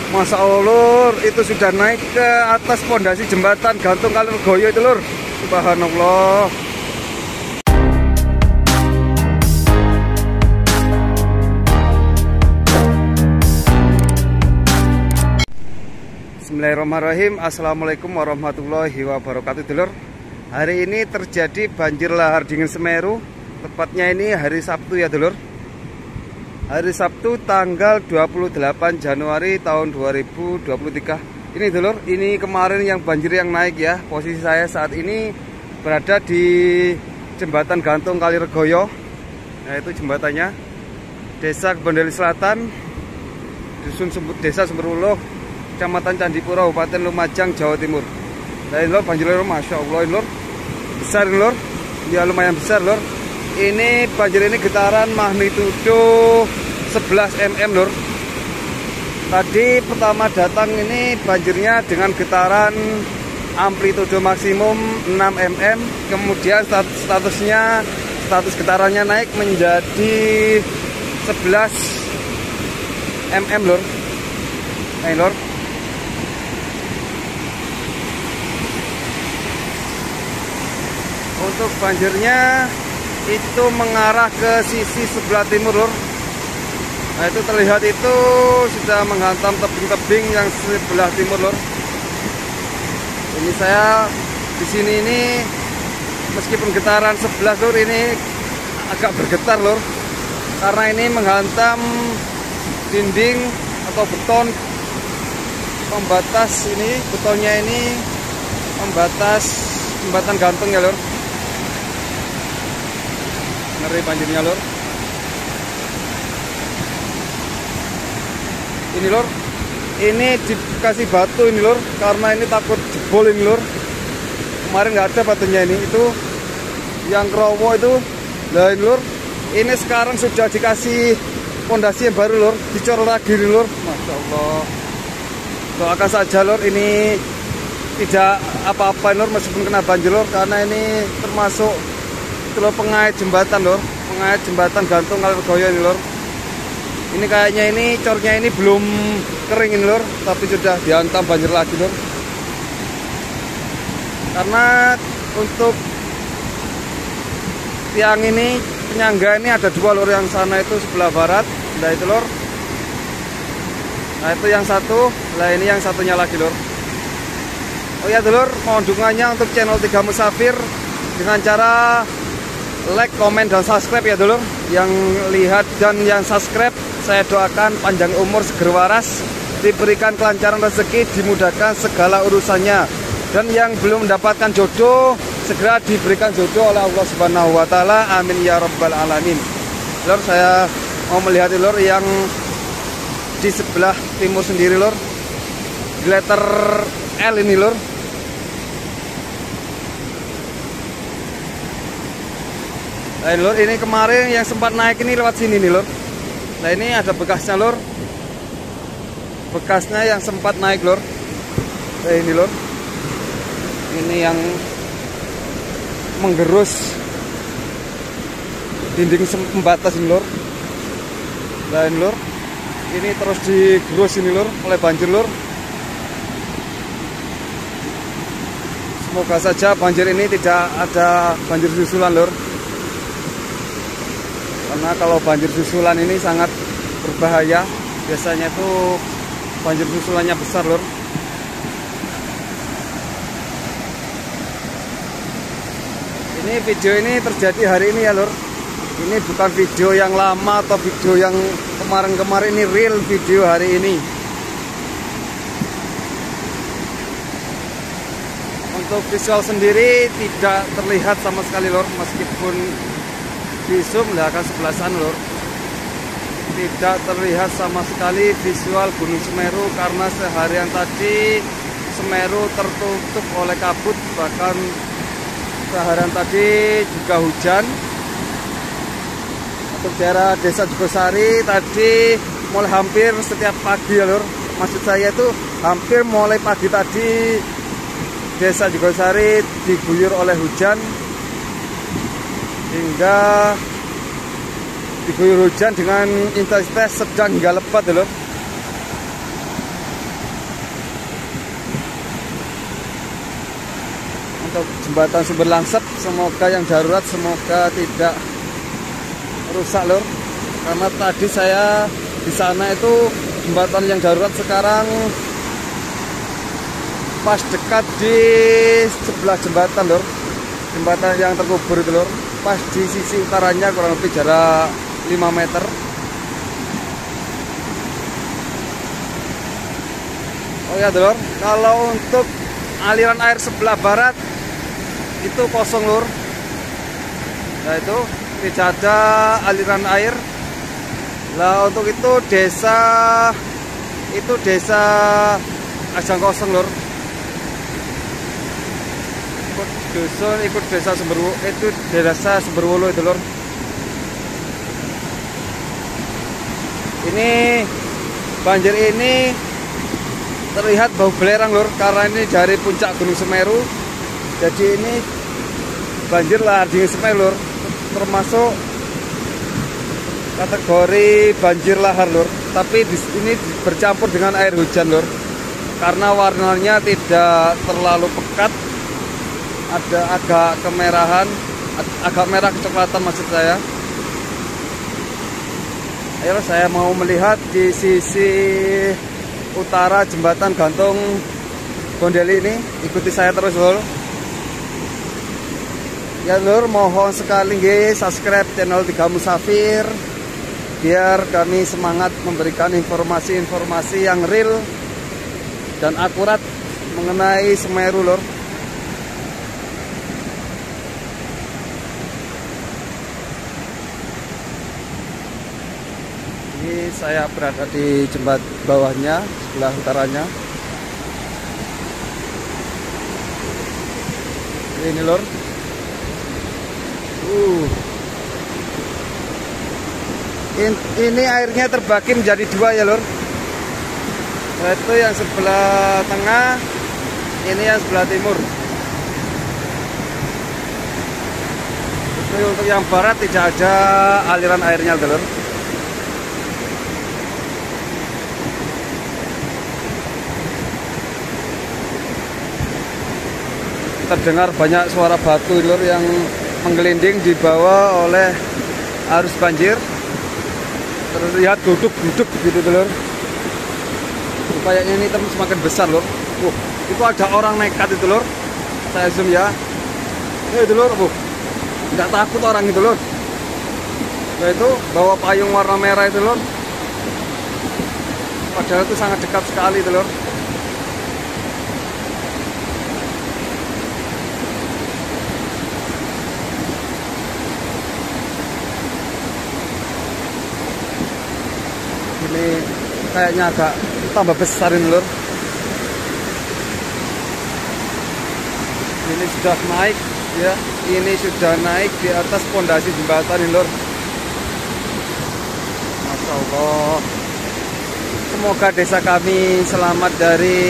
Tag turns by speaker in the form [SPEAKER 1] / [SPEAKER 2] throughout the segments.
[SPEAKER 1] Masa Allah lur, itu sudah naik ke atas pondasi jembatan gantung Kaliregoyo itu lur. Subhanallah. Bismillahirrahmanirrahim. Assalamualaikum warahmatullahi wabarakatuh dulur. Hari ini terjadi banjir lahar dingin Semeru. Tepatnya ini hari Sabtu ya dulur. Hari Sabtu tanggal 28 Januari tahun 2023. Ini dulur, ini kemarin yang banjir yang naik ya. Posisi saya saat ini berada di jembatan gantung Kaliregoyo. Nah itu jembatannya. Desa Kebondeli Selatan, Desa Sumberuluh, Kecamatan Candipuro, Kabupaten Lumajang, Jawa Timur. Nah ini lor, banjir lor, Masya Allah ini lor. Besar ini lor, ya lumayan besar lor. Ini banjir ini getaran magnitudo 11 mm lor. Tadi pertama datang ini banjirnya dengan getaran amplitudo maksimum 6 mm. Kemudian status getarannya naik menjadi 11 mm lor. Nah lor. Untuk banjirnya itu mengarah ke sisi sebelah timur lor. Nah itu terlihat itu sudah menghantam tebing-tebing yang sebelah timur lor. Ini saya di sini ini meskipun getaran 11 lor ini agak bergetar lor, karena ini menghantam dinding atau beton pembatas ini, betonnya ini pembatas jembatan gantung ya lor. Ngeri banjirnya lor. Ini lor, ini dikasih batu ini lor, karena ini takut jebol ini lor. Kemarin nggak ada batunya ini, itu yang kerowo itu. Nah ini lor, ini sekarang sudah dikasih pondasi yang baru lor, dicor lagi ini lor. Masya Allah. Doakan saja lor, ini tidak apa-apa lor meskipun kena banjir lor, karena ini termasuk lor pengait jembatan lor, pengait jembatan gantung Kaliregoyo ini lor. Ini kayaknya ini cornya ini belum kering ini lor, tapi sudah dihantam banjir lagi lor. Karena untuk tiang ini penyangga ini ada dua lor, yang sana itu sebelah barat, nah itu lor. Nah itu yang satu, nah ini yang satunya lagi lor. Oh ya dulur, mohon dukungannya untuk channel Tiga Musafir dengan cara like, komen, dan subscribe ya dulur. Yang lihat dan yang subscribe, saya doakan panjang umur, seger waras, diberikan kelancaran rezeki, dimudahkan segala urusannya. Dan yang belum mendapatkan jodoh, segera diberikan jodoh oleh Allah Subhanahu wa Ta'ala. Amin ya Rabbal Alamin. Lor, saya mau melihat lor yang di sebelah timur sendiri lor, di letter L ini lor. Nah lor, ini kemarin yang sempat naik ini lewat sini nih lor. Nah ini ada bekasnya lor, bekasnya yang sempat naik lor. Nah ini lor, ini yang menggerus dinding pembatas ini lor. Nah ini lor, ini terus digerus ini lor oleh banjir lor. Semoga saja banjir ini tidak ada banjir susulan lor, karena kalau banjir susulan ini sangat berbahaya. Biasanya itu banjir susulannya besar lor. Ini video ini terjadi hari ini ya lor. Ini bukan video yang lama atau video yang kemarin-kemarin, ini real video hari ini. Untuk visual sendiri tidak terlihat sama sekali lor, meskipun di zoom akan sebelah sana lor. Tidak terlihat sama sekali visual Gunung Semeru, karena seharian tadi Semeru tertutup oleh kabut. Bahkan seharian tadi juga hujan. Untuk daerah Desa Jugosari tadi mulai hampir setiap pagi ya lor. Maksud saya itu hampir mulai pagi tadi Desa Jugosari diguyur oleh hujan, hingga diguyur hujan dengan intensitas sedang hingga lebat ya lor. untuk jembatan Sumber Langsep. Semoga yang darurat semoga tidak rusak lur, karena tadi saya di sana itu jembatan yang darurat sekarang pas dekat di sebelah jembatan lur, jembatan yang terkubur itu lur, pas di sisi utaranya kurang lebih jarak 5 meter. Oh ya lur, kalau untuk aliran air sebelah barat itu kosong lur. Nah itu tidak ada aliran air. Lah untuk itu desa Ajang kosong lur. Ikut desa Sumberwulu, itu desa Sumberwulu itu lur. Ini banjir ini terlihat bau belerang lur, karena ini dari puncak Gunung Semeru. Jadi ini banjir lahar dingin Semeru lur, termasuk kategori banjir lahar lur. Tapi di sini bercampur dengan air hujan lur, karena warnanya tidak terlalu pekat, ada agak kemerahan, agak merah kecoklatan maksud saya. Ayo saya mau melihat di sisi utara jembatan gantung Bondeli ini, ikuti saya terus lur. Ya lur, mohon sekali nggih subscribe channel Tiga Musafir biar kami semangat memberikan informasi-informasi yang real dan akurat mengenai Semeru lur. Ini saya berada di jembatan bawahnya, sebelah utaranya. Ini lur. Ini airnya terbagi menjadi dua ya lur. Itu yang sebelah tengah, ini yang sebelah timur. Itu untuk yang barat tidak ada aliran airnya lur. Terdengar banyak suara batu lur yang menggelinding dibawa oleh arus banjir. Terlihat duduk-duduk gitu lur. Kayaknya ini semakin besar lur. Itu ada orang nekat itu lur. Saya zoom ya. Itu lur, nggak takut orang itu lur. Nah itu bawa payung warna merah itu lur. Padahal itu sangat dekat sekali itu lur. Ini kayaknya agak tambah besar ini lur. Ini sudah naik ya, ini sudah naik di atas pondasi jembatan ini lur. Masya Allah. Semoga desa kami selamat dari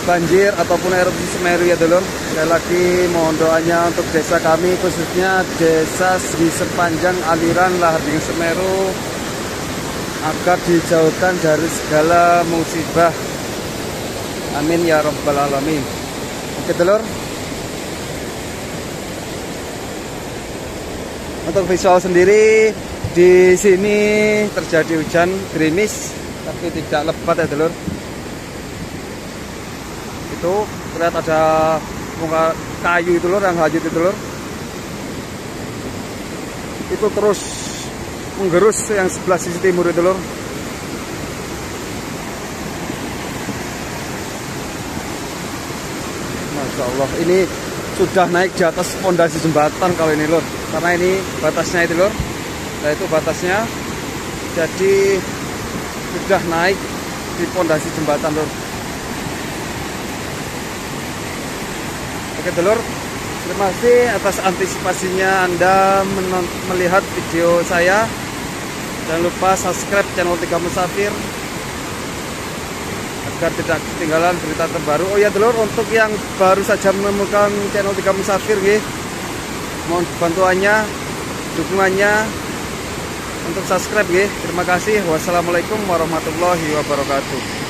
[SPEAKER 1] banjir ataupun erupsi Semeru ya lur. Sekali lagi mohon doanya untuk desa kami, khususnya desa di sepanjang aliran lahar dingin Semeru, agar dijauhkan dari segala musibah. Amin ya rabbal alamin. Oke telur. Untuk visual sendiri di sini terjadi hujan gerimis tapi tidak lebat ya telur. Itu terlihat ada muka kayu itu lur yang hanyut itu lur. Itu terus menggerus yang sebelah sisi timur itu lur. Masya Allah, ini sudah naik di atas pondasi jembatan kalau ini lur, karena ini batasnya itu lur. Nah itu batasnya, jadi sudah naik di pondasi jembatan lur. Oke telur, terima kasih atas antisipasinya Anda melihat video saya. Jangan lupa subscribe channel Tiga Musafir agar tidak ketinggalan berita terbaru. Oh ya telur, untuk yang baru saja menemukan channel Tiga Musafir, mohon bantuannya, dukungannya untuk subscribe. Terima kasih. Wassalamualaikum warahmatullahi wabarakatuh.